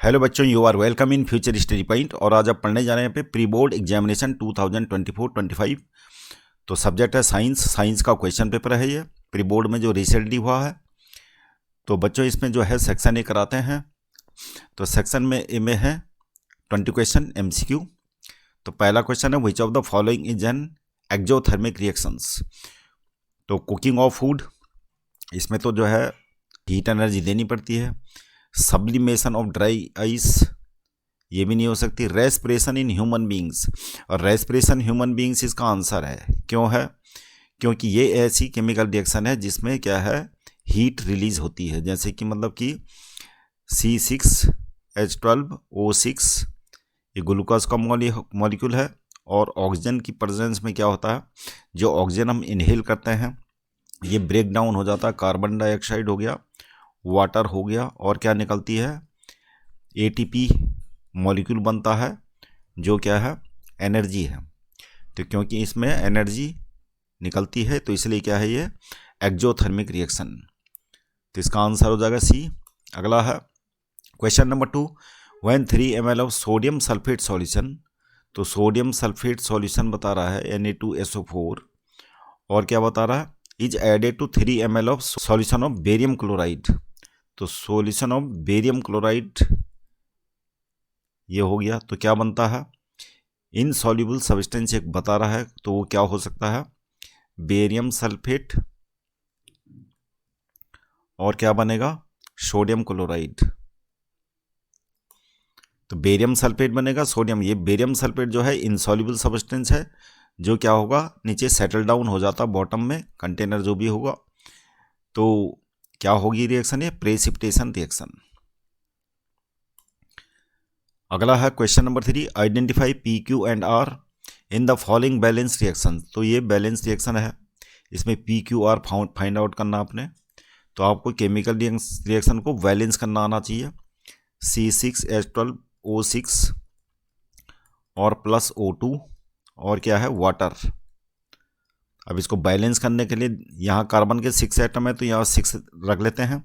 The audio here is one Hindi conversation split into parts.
हेलो बच्चों, you are welcome in Future Study Point. और आज आप पढ़ने जा रहे हैं पे प्री बोर्ड एग्जामिनेशन 2024-25। तो सब्जेक्ट है साइंस का क्वेश्चन पेपर है ये प्री बोर्ड में जो रिसेंटली हुआ है। तो बच्चों इसमें जो है सेक्शन ए कराते हैं। तो सेक्शन में ए में है 20 क्वेश्चन MCQ। तो पहला क्वेश्चन है विच of the following is N exothermic reactions. तो कुकिंग ऑफ फूड, इसमें तो जो है हीट एनर्जी देनी पड़ती है। सब्लिमेशन ऑफ ड्राई आइस, ये भी नहीं हो सकती। रेस्पिरेशन इन ह्यूमन बींग्स, और रेस्पिरेशन ह्यूमन बींग्स इसका आंसर है। क्यों है? क्योंकि ये ऐसी केमिकल रिएक्शन है जिसमें क्या है, हीट रिलीज होती है। जैसे कि मतलब कि C6H12O6 ये ग्लूकोज का मॉलिक्यूल है, और ऑक्सीजन की प्रेजेंस में क्या होता है, जो ऑक्सीजन हम इनहेल करते हैं ये ब्रेक डाउन हो जाता है। कार्बन डाइऑक्साइड हो गया, वाटर हो गया, और क्या निकलती है, ATP मॉलिक्यूल बनता है जो क्या है, एनर्जी है। तो क्योंकि इसमें एनर्जी निकलती है तो इसलिए क्या है, ये एक्जोथर्मिक रिएक्शन। तो इसका आंसर हो जाएगा C। अगला है question number 2, when 3 ml of sodium sulphate solution. तो सोडियम सल्फेट सॉल्यूशन बता रहा है Na2SO4, और क्या बता रहा है, is added to 3 ml of solution of barium chloride. तो सॉल्यूशन ऑफ बेरियम क्लोराइड ये हो गया, तो क्या बनता है, इनसॉल्युबल सब्सटेंस एक बता रहा है, तो वो क्या हो सकता है, बेरियम सल्फेट, और क्या बनेगा, सोडियम क्लोराइड। तो बेरियम सल्फेट बनेगा, सोडियम, ये बेरियम सल्फेट जो है इनसॉल्युबल सब्सटेंस है, जो क्या होगा, नीचे सेटल डाउन हो जाता बॉटम में, कंटेनर जो भी होगा। तो क्या होगी रिएक्शन, ये प्रेसिपिटेशन रिएक्शन। अगला है question number 3, identify PQ and R in the following balance reaction. तो ये बैलेंस रिएक्शन है, इसमें PQR फाइंड आउट करना आपने। तो आपको केमिकल रिएक्शन को बैलेंस करना आना चाहिए। C6H12O6 और प्लस O2 और क्या है, वाटर। अब इसको बैलेंस करने के लिए यहाँ कार्बन के 6 एटम है, तो यहाँ 6 रख लेते हैं।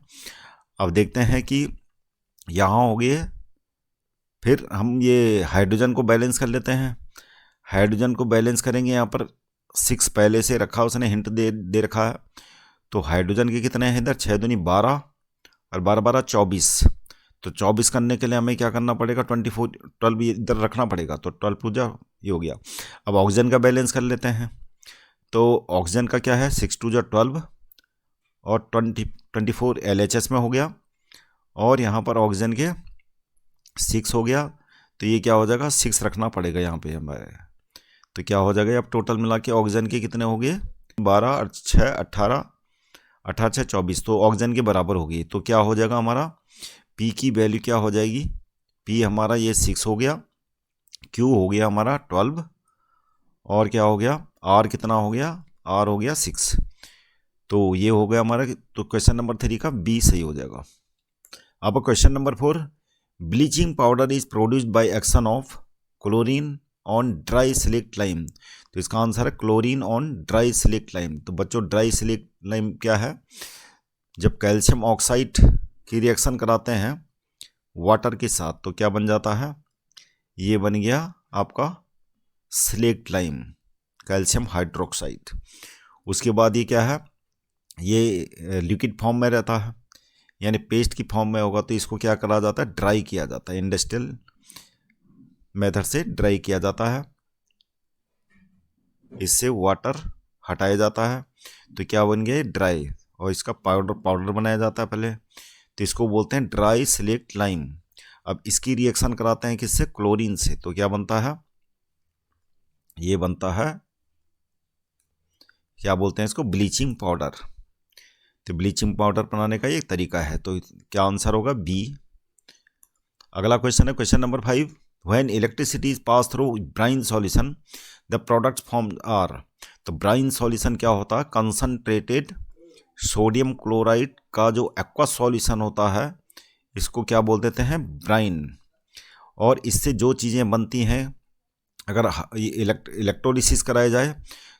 अब देखते हैं कि यहाँ हो गए, फिर हम ये हाइड्रोजन को बैलेंस कर लेते हैं। हाइड्रोजन को बैलेंस करेंगे, यहाँ पर 6 पहले से रखा, उसने हिंट दे रखा है। तो हाइड्रोजन के कितने हैं इधर, 6 दूनी 12 और 12 12 24। तो 24 करने के लिए हमें क्या करना पड़ेगा, 12 इधर रखना पड़ेगा, तो 12 पूजा ये हो गया। अब ऑक्सीजन का बैलेंस कर लेते हैं। तो ऑक्सीजन का क्या है, 6 2 12 और 24 LHS में हो गया, और यहाँ पर ऑक्सीजन के 6 हो गया। तो ये क्या हो जाएगा, 6 रखना पड़ेगा यहाँ पे हमारे। तो क्या हो जाएगा, अब टोटल मिला के ऑक्सीजन के कितने हो गए, 12 और 6 18, 18 6 24, तो ऑक्सीजन के बराबर होगी। तो क्या हो जाएगा हमारा, P की वैल्यू क्या हो जाएगी, P हमारा ये 6 हो गया, Q हो गया हमारा 12, और क्या हो गया, R कितना हो गया, R हो गया 6। तो ये हो गया हमारा, तो क्वेश्चन नंबर 3 का B सही हो जाएगा। अब question number 4, bleaching powder is produced by action of chlorine on dry सिलिक लाइम। तो इसका आंसर है क्लोरीन ऑन ड्राई सिलिक लाइम। तो बच्चों ड्राई सिलिक लाइम क्या है, जब कैल्शियम ऑक्साइड की रिएक्शन कराते हैं वाटर के साथ तो क्या बन जाता है, ये बन गया आपका सिलेक्ट लाइम, कैल्शियम हाइड्रोक्साइड। उसके बाद ये क्या है, ये लिक्विड फॉर्म में रहता है, यानी पेस्ट की फॉर्म में होगा। तो इसको क्या करा जाता है, ड्राई किया जाता है, इंडस्ट्रियल मेथड से ड्राई किया जाता है, इससे वाटर हटाया जाता है। तो क्या बन गया, ड्राई, और इसका पाउडर बनाया जाता है पहले। तो इसको बोलते हैं ड्राई सिलेक्ट लाइम। अब इसकी रिएक्शन कराते हैं किससे, क्लोरीन से। तो क्या बनता है, ये बनता है, क्या बोलते हैं इसको, ब्लीचिंग पाउडर। तो ब्लीचिंग पाउडर बनाने का ये तरीका है। तो क्या आंसर होगा, B। अगला क्वेश्चन है question number 5, when electricity is pass through brine solution the products form are. तो ब्राइन सॉल्यूशन क्या होता है, कंसंट्रेटेड सोडियम क्लोराइड का जो एक्वा सॉल्यूशन होता है, इसको क्या बोल देते हैं, ब्राइन। और इससे जो चीज़ें बनती हैं, अगर इलेक्ट्रोलिसिस कराया जाए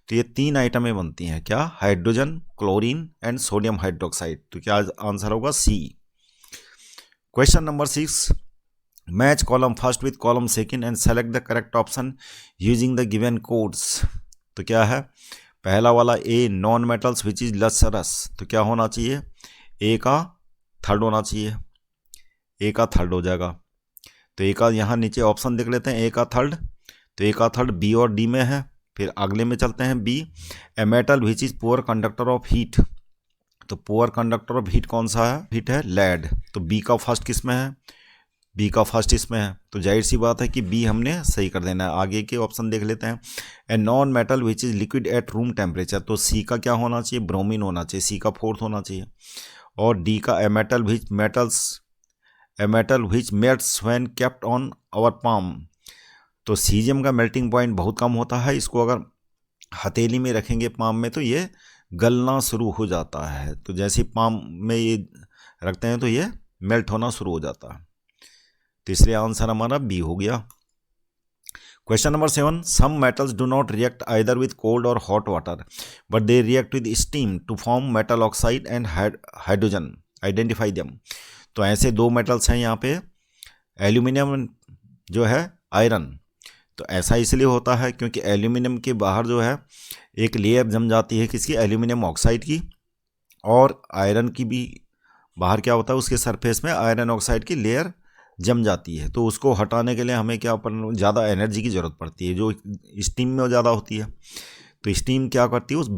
तो ये 3 आइटमें बनती हैं, क्या, hydrogen, chlorine and sodium hydroxide. तो क्या आंसर होगा, C। Question number 6, match column first with column second and select the correct option using the given codes. तो क्या है, पहला वाला A non metals which is lustrous, तो क्या होना चाहिए, ए का थर्ड होना चाहिए, ए का थर्ड हो जाएगा। तो ए का यहाँ नीचे ऑप्शन देख लेते हैं, ए का थर्ड, तो ए का थर्ड बी और डी में है। फिर अगले में चलते हैं b, a metal which is poor conductor of heat, तो पुअर कंडक्टर ऑफ हीट कौन सा है, हीट है लेड, तो बी का फर्स्ट किस में है, बी का फर्स्ट इसमें है, तो जाहिर सी बात है कि बी हमने सही कर देना है। आगे के ऑप्शन देख लेते हैं, a non metal which is liquid at room temperature, तो सी का क्या होना चाहिए, ब्रोमीन होना चाहिए, सी का फोर्थ होना चाहिए। और डी का a metal which melts when kept on our palm, तो सीजियम का मेल्टिंग पॉइंट बहुत कम होता है, इसको अगर हथेली में रखेंगे पाम में तो ये गलना शुरू हो जाता है, तो जैसे पाम में ये रखते हैं तो ये मेल्ट होना शुरू हो जाता है। तो इसलिए आंसर हमारा बी हो गया। Question number 7, some metals do not react either with cold और hot water but they react with steam to form metal oxide and hydrogen, identify them. तो ऐसे दो मेटल्स हैं यहाँ पे, एल्यूमिनियम जो है आयरन, तो ऐसा इसलिए होता है क्योंकि एल्यूमिनियम के बाहर जो है एक लेयर जम जाती है किसकी, एल्यूमिनियम ऑक्साइड की, और आयरन की भी बाहर क्या होता है, उसके सरफेस में आयरन ऑक्साइड की लेयर जम जाती है। तो उसको हटाने के लिए हमें क्या ज़्यादा एनर्जी की ज़रूरत पड़ती है, जो स्टीम में ज़्यादा होती है। तो स्टीम क्या करती है, उस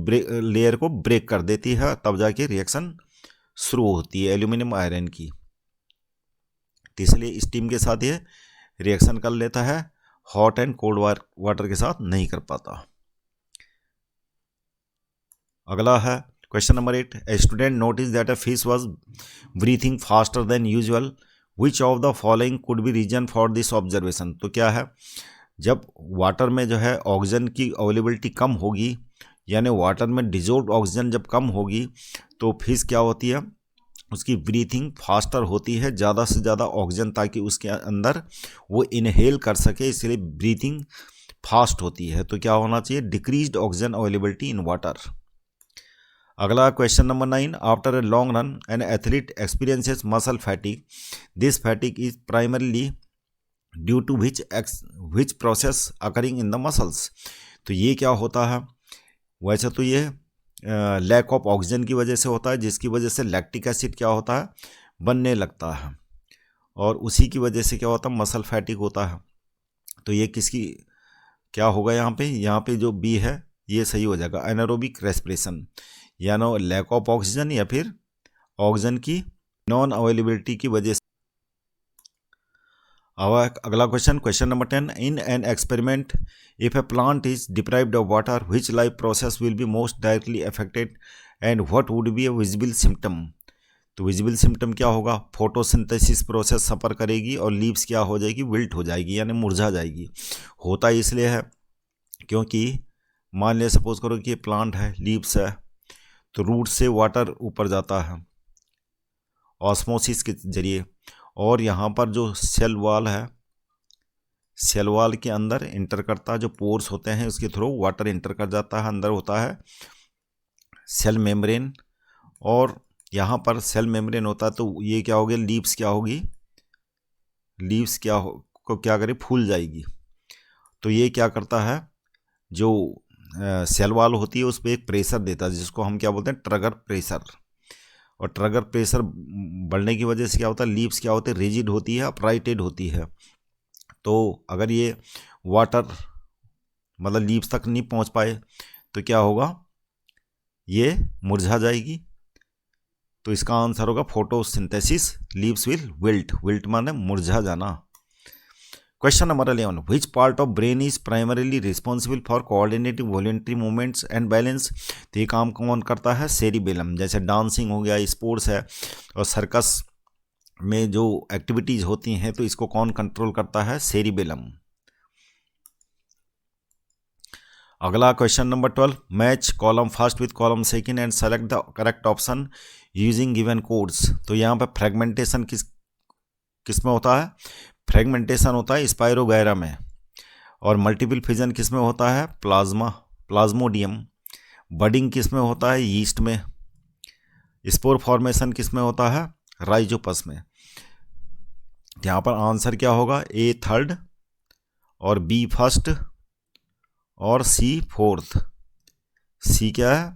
लेयर को ब्रेक कर देती है, तब जाके रिएक्शन शुरू होती है एल्यूमिनियम आयरन की। तो इसलिए स्टीम के साथ ये रिएक्शन कर लेता है, हॉट एंड कोल्ड वाटर के साथ नहीं कर पाता। अगला है question number 8, a student notice that a fish was breathing faster than usual, which of the following could be reason for this observation. तो क्या है, जब वाटर में जो है ऑक्सीजन की अवेलेबिलिटी कम होगी, यानी वाटर में डिजोल्व ऑक्सीजन जब कम होगी, तो फिश क्या होती है, उसकी ब्रीथिंग फास्टर होती है, ज़्यादा से ज़्यादा ऑक्सीजन ताकि उसके अंदर वो इनहेल कर सके, इसलिए ब्रीथिंग फास्ट होती है। तो क्या होना चाहिए, decreased oxygen availability in water. अगला question number 9, after a long run an athlete experiences muscle fatigue, this fatigue is primarily due to which process occurring in the muscles. तो ये क्या होता है, वैसे तो ये लैक ऑफ ऑक्सीजन की वजह से होता है, जिसकी वजह से लैक्टिक एसिड क्या होता है, बनने लगता है, और उसी की वजह से क्या होता है, मसल फैटिक होता है। तो ये किसकी क्या होगा, यहाँ पे जो बी है ये सही हो जाएगा, एनारोबिक रेस्पिरेशन, यानी लैक ऑफ ऑक्सीजन या फिर ऑक्सीजन की नॉन अवेलेबिलिटी की वजह से। अब अगला question number 10, in an experiment if A plant is deprived of water which life process will be most directly affected and what would be A visible symptom. तो विजिबल सिम्टम क्या होगा, फोटोसिंथेसिस प्रोसेस सफ़र करेगी और लीव्स क्या हो जाएगी, विल्ट हो जाएगी, यानी मुरझा जाएगी। होता इसलिए है क्योंकि मान लिया सपोज करो कि ये प्लांट है, लीव्स है, तो रूट से वाटर ऊपर जाता है ऑस्मोसिस के जरिए, और यहाँ पर जो सेल वाल है, सेल वाल के अंदर इंटर करता है, जो पोर्स होते हैं उसके थ्रू वाटर इंटर कर जाता है, अंदर होता है सेल मेम्ब्रेन, और यहाँ पर सेल मेम्ब्रेन होता है, तो ये क्या होगी, लीव्स क्या होगी, लीव्स क्या करे, फूल जाएगी। तो ये क्या करता है, जो सेल वाल होती है उस पर एक प्रेशर देता है, जिसको हम क्या बोलते हैं, ट्रिगर प्रेशर, और ट्रिगर प्रेशर बढ़ने की वजह से क्या होता है, लीव्स क्या होते हैं, रिजिड होती है, अपराइटेड होती है। तो अगर ये वाटर मतलब लीव्स तक नहीं पहुंच पाए तो क्या होगा, ये मुरझा जाएगी। तो इसका आंसर होगा फोटोसिंथेसिस, लीव्स विल विल्ट माने मुरझा जाना। Question number 11, which part of brain is primarily responsible for coordinating voluntary movements and balance. तो ये काम कौन करता है, सेरिबेलम, जैसे डांसिंग हो गया, स्पोर्ट्स है, और सर्कस में जो एक्टिविटीज़ होती हैं तो इसको कौन कंट्रोल करता है, सेरिबेलम। अगला question number 12, match column first with column second and select the correct option using given codes. तो यहाँ पर फ्रेगमेंटेशन किस में होता है, फ्रेगमेंटेशन होता है स्पाइरोगायरा में, और मल्टीपल फिजन किस में होता है, प्लाज्मोडियम। बडिंग किस में होता है, यीस्ट में। स्पोर फॉर्मेशन किस में होता है, राइजोपस में। यहाँ पर आंसर क्या होगा, ए थर्ड और बी फर्स्ट और सी फोर्थ। सी क्या है,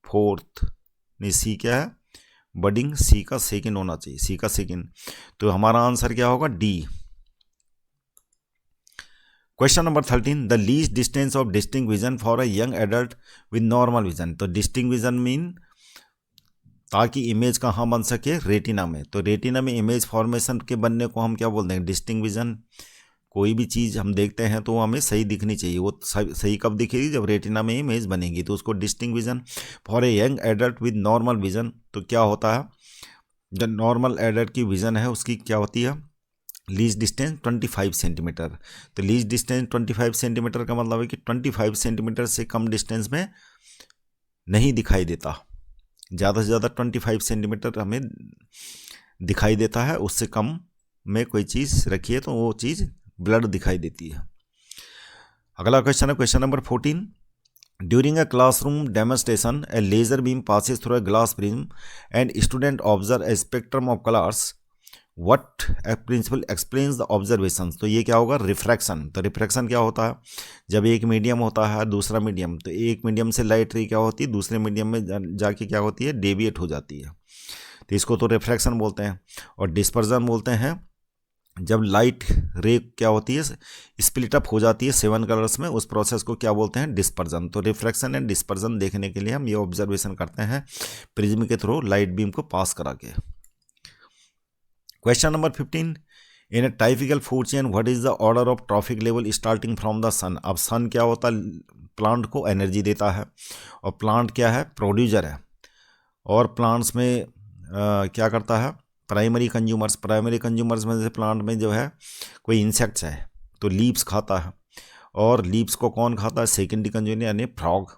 फोर्थ, नहीं सी क्या है, बडिंग, सी का सेकंड होना चाहिए, सी का सेकंड। तो हमारा आंसर क्या होगा, D. Question number 13, the least distance of distinct vision for a young adult with normal vision. तो डिस्टिंक्ट विजन मीन ताकि इमेज कहाँ बन सके, रेटिना में। तो रेटिना में इमेज फॉर्मेशन के बनने को हम क्या बोलते हैं, डिस्टिंक्ट विजन। कोई भी चीज़ हम देखते हैं तो हमें सही दिखनी चाहिए, वो सही कब दिखेगी, जब रेटिना में इमेज बनेगी, तो उसको distinct vision. For a young adult with normal vision, तो क्या होता है, जो नॉर्मल एडल्ट की विजन है उसकी क्या होती है, लीस्ट डिस्टेंस 25 सेंटीमीटर। तो लीस्ट डिस्टेंस 25 सेंटीमीटर का मतलब है कि 25 सेंटीमीटर से कम डिस्टेंस में नहीं दिखाई देता। ज़्यादा से ज़्यादा 25 सेंटीमीटर हमें दिखाई देता है, उससे कम में कोई चीज़ रखिए तो वो चीज़ ब्लड दिखाई देती है। अगला क्वेश्चन है question number 14, during a classroom demonstration a laser beam passes through a glass prism and student observe a spectrum of colours, what principle explains the observation. तो ये क्या होगा, रिफ्रैक्शन। तो रिफ्रैक्शन क्या होता है, जब एक मीडियम होता है दूसरा मीडियम, तो एक मीडियम से लाइट रे क्या होती है दूसरे मीडियम में जाके क्या होती है, डेविएट हो जाती है, तो इसको तो रिफ्रैक्शन बोलते हैं। और डिस्पर्जन बोलते हैं जब लाइट रे क्या होती है, स्प्लिट अप हो जाती है 7 कलर्स में, उस प्रोसेस को क्या बोलते हैं, डिस्पर्जन। तो रिफ्रैक्शन एंड डिस्पर्जन देखने के लिए हम ये ऑब्जर्वेशन करते हैं प्रिज्म के थ्रू लाइट बीम को पास करा के। Question number 15, in a typical food chain what is the order of trophic level starting from the sun. अब सन क्या होता है, प्लांट को एनर्जी देता है, और प्लांट क्या है, प्रोड्यूसर है। और प्लांट्स में क्या करता है, प्राइमरी कंज्यूमर्स। प्राइमरी कंज्यूमर्स में से प्लांट में जो है कोई इंसेक्ट्स है तो लीव्स खाता है, और लीव्स को कौन खाता है, सेकेंडरी कंज्यूमर यानी फ्रॉग।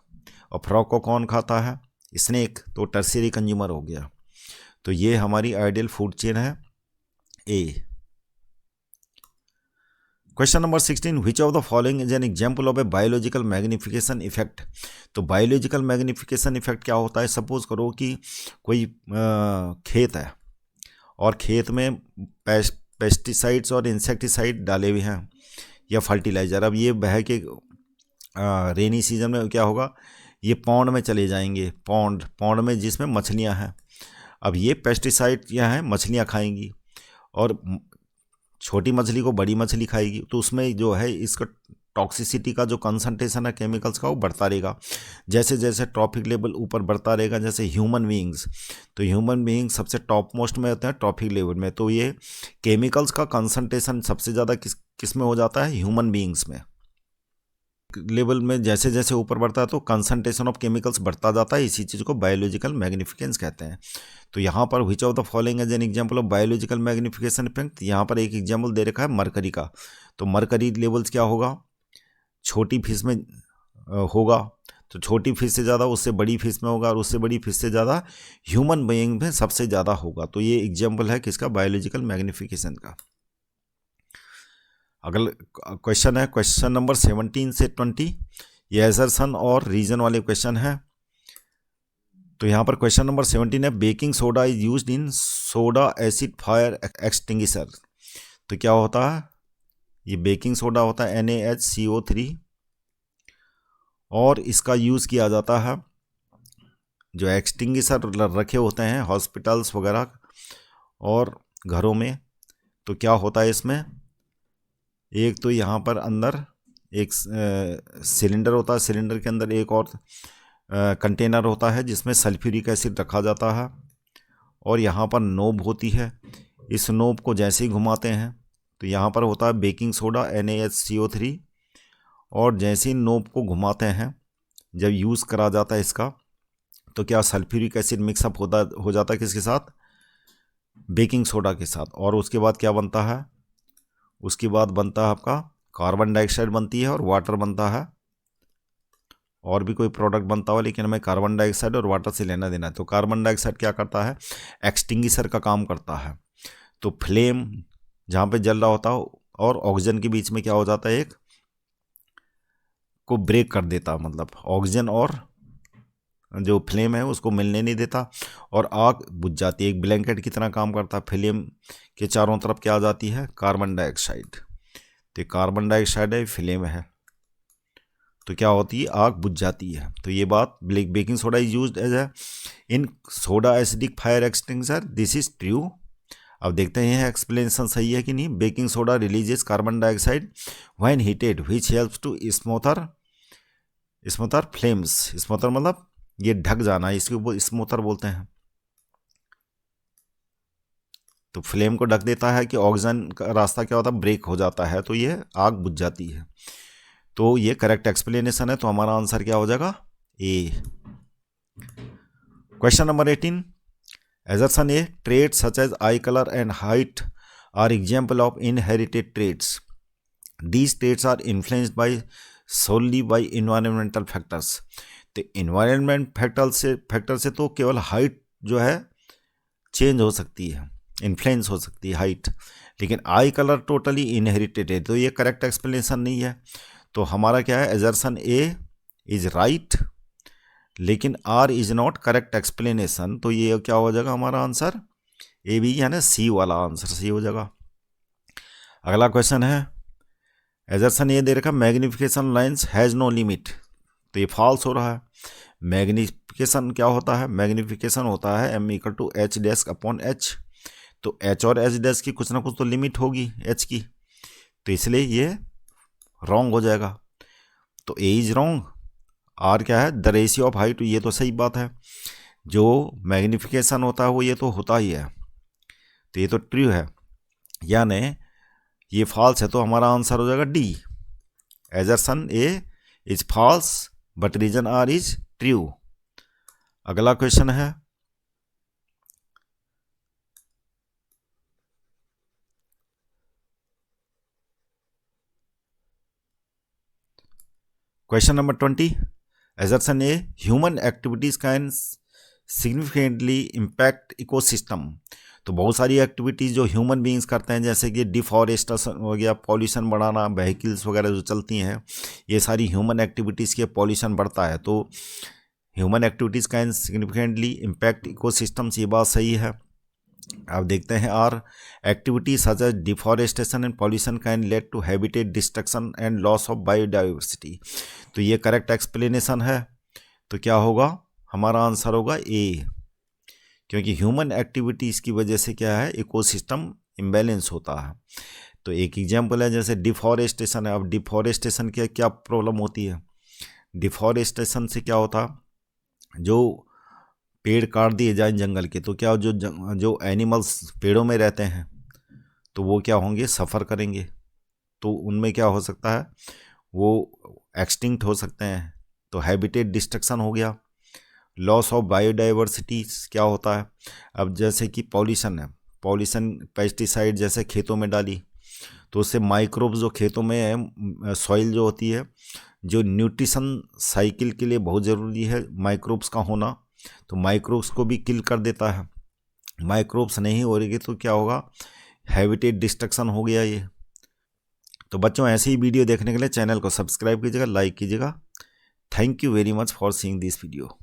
और फ्रॉग को कौन खाता है, स्नेक, तो टर्शियरी कंज्यूमर हो गया। तो ये हमारी आइडियल फूड चेन है, A. Question number 16, which of the following is an example of a biological magnification effect. तो बायोलॉजिकल मैग्निफिकेशन इफेक्ट क्या होता है, सपोज करो कि कोई खेत है और खेत में पेस्टिसाइड्स और इंसेक्टिसाइड डाले हुए हैं या फर्टिलाइज़र। अब ये बह के रेनी सीजन में क्या होगा, ये पौंड में चले जाएंगे, पौंड में जिसमें मछलियां हैं। अब ये पेस्टिसाइड क्या है, मछलियां खाएंगी, और छोटी मछली को बड़ी मछली खाएगी, तो उसमें जो है इसका टॉक्सिसिटी का जो कंसंट्रेशन है केमिकल्स का वो बढ़ता रहेगा। जैसे जैसे ट्रॉफिक लेवल ऊपर बढ़ता रहेगा, जैसे ह्यूमन बीइंग्स, तो ह्यूमन बीइंग सबसे टॉप मोस्ट में होते हैं ट्रॉफिक लेवल में, तो ये केमिकल्स का कंसंट्रेशन सबसे ज़्यादा किस में हो जाता है, ह्यूमन बीइंग्स में लेवल में। जैसे जैसे ऊपर बढ़ता है तो कंसंट्रेशन ऑफ केमिकल्स बढ़ता जाता है, इसी चीज़ को बायोलॉजिकल मैग्निफिकेंस कहते हैं। तो यहाँ पर which of the following as an example of biological magnification effect, यहाँ पर एक एग्जाम्पल दे रखा है मरकरी का। तो मरकरी लेवल्स क्या होगा, छोटी फिश में होगा, तो छोटी फिश से ज़्यादा उससे बड़ी फिश में होगा, और उससे बड़ी फिश से ज़्यादा ह्यूमन बीइंग में सबसे ज़्यादा होगा। तो ये एग्जाम्पल है किसका, बायोलॉजिकल मैग्निफिकेशन का। अगला क्वेश्चन है क्वेश्चन नंबर 17 से 20, ये एसर्शन और रीजन वाले क्वेश्चन है। तो यहाँ पर क्वेश्चन नंबर 17 है, baking soda is used in soda acid fire extinguisher. तो क्या होता है, ये बेकिंग सोडा होता है NaHCO3, और इसका यूज़ किया जाता है जो एक्सटिंग्विशर रखे होते हैं हॉस्पिटल्स वगैरह और घरों में। तो क्या होता है इसमें, एक तो यहाँ पर अंदर एक सिलेंडर होता है, सिलेंडर के अंदर एक और कंटेनर होता है जिसमें सल्फ्यूरिक एसिड रखा जाता है, और यहाँ पर नोब होती है। इस नोब को जैसे ही घुमाते हैं तो यहाँ पर होता है बेकिंग सोडा NaHCO3, और जैसे ही नोब को घुमाते हैं जब यूज़ करा जाता है इसका, तो क्या सल्फ्यूरिक एसिड मिक्सअप हो जाता है किसके साथ, बेकिंग सोडा के साथ। और उसके बाद क्या बनता है, उसके बाद बनता है आपका कार्बन डाइऑक्साइड बनती है और वाटर बनता है, और भी कोई प्रोडक्ट बनता हो, लेकिन हमें कार्बन डाइऑक्साइड और वाटर से लेना देना है। तो कार्बन डाइऑक्साइड क्या करता है, एक्सटिंग्विशर का काम करता है। तो फ्लेम जहाँ पे जल रहा होता है और ऑक्सीजन के बीच में क्या हो जाता है, एक को ब्रेक कर देता है, मतलब ऑक्सीजन और जो फ्लेम है उसको मिलने नहीं देता और आग बुझ जाती है। एक ब्लैंकेट की तरह काम करता है। फ्लेम के चारों तरफ क्या आ जाती है, कार्बन डाइऑक्साइड। तो कार्बन डाइऑक्साइड है, फ्लेम है, तो क्या होती है, आग बुझ जाती है। तो ये बात, baking soda is used as a in soda acidic fire extinguisher, this is true. अब देखते हैं एक्सप्लेनेशन सही है कि नहीं। Baking soda releases carbon dioxide when heated which helps to smother flames. Smother मतलब ये ढक जाना, इसको स्मोथर बोलते हैं। तो फ्लेम को ढक देता है कि ऑक्सीजन का रास्ता क्या होता है, ब्रेक हो जाता है, तो ये आग बुझ जाती है। तो ये करेक्ट एक्सप्लेनेशन है। तो हमारा आंसर क्या हो जाएगा, A. Question number 18, assertion A, traits such as eye color and height are example of inherited traits. These traits are influenced by solely by environmental factors. तो environment फैक्टर से तो केवल हाइट जो है चेंज हो सकती है, इन्फ्लुएंस हो सकती है हाइट, लेकिन आई कलर टोटली इनहेरिटेड है। तो ये करेक्ट एक्सप्लेनेशन नहीं है। तो हमारा क्या है, एजर्सन ए इज राइट, लेकिन R is not correct explanation. तो ये क्या हो जाएगा हमारा आंसर, ए बी, यानी सी वाला आंसर सही हो जाएगा। अगला क्वेश्चन है, एजर्सन ये दे रखा, magnification lines has no limit. तो ये फॉल्स हो रहा है। मैग्निफिकेशन क्या होता है, मैग्निफिकेशन होता है m equal to h dash upon h. तो एच और एच डैश की कुछ ना कुछ तो लिमिट होगी एच की, तो इसलिए ये रॉन्ग हो जाएगा। तो ए इज रॉन्ग। आर क्या है, द रेशियो ऑफ हाइट, ये तो सही बात है। जो मैग्निफिकेशन होता है वो ये तो होता ही है, तो ये तो ट्रू है, यानी ये फॉल्स है। तो हमारा आंसर हो जाएगा D, assertion A is false but reason R is true. अगला क्वेश्चन है, question number 20, assertion A, human activities can significantly impact ecosystem. तो बहुत सारी एक्टिविटीज़ जो ह्यूमन बीइंग्स करते हैं, जैसे कि डिफॉरेस्टेशन हो गया, पॉल्यूशन बढ़ाना, व्हीकल्स वगैरह जो चलती हैं, ये सारी ह्यूमन एक्टिविटीज़ के पॉल्यूशन बढ़ता है। तो human activities can significantly impact ecosystems, ये बात सही है। अब देखते हैं R, activities such as deforestation and pollution can lead to habitat destruction and loss of biodiversity. तो ये करेक्ट एक्सप्लेनेशन है। तो क्या होगा, हमारा आंसर होगा ए, क्योंकि ह्यूमन एक्टिविटीज़ की वजह से क्या है, इकोसिस्टम इम्बैलेंस होता है। तो एक एग्जांपल है जैसे डिफॉरेस्टेशन है। अब डिफॉरेस्टेशन की क्या प्रॉब्लम होती है, डिफॉरेस्टेशन से क्या होता, जो पेड़ काट दिए जाए जंगल के, तो क्या जो एनिमल्स पेड़ों में रहते हैं तो वो क्या होंगे, सफ़र करेंगे। तो उनमें क्या हो सकता है, वो एक्सटिंक्ट हो सकते हैं। तो हैबिटेट डिस्ट्रक्शन हो गया। लॉस ऑफ बायोडाइवर्सिटी क्या होता है, अब जैसे कि पॉल्यूशन है, पॉल्यूशन पेस्टिसाइड जैसे खेतों में डाली, तो उससे माइक्रोब्स जो खेतों में है, सॉइल जो होती है, जो न्यूट्रिशन साइकिल के लिए बहुत ज़रूरी है माइक्रोब्स का होना, तो माइक्रोब्स को भी किल कर देता है। माइक्रोब्स नहीं हो रही तो क्या होगा, हैबिटेट डिस्ट्रक्शन हो गया ये। तो बच्चों, ऐसे ही वीडियो देखने के लिए चैनल को सब्सक्राइब कीजिएगा, लाइक कीजिएगा। Thank you very much for seeing this video.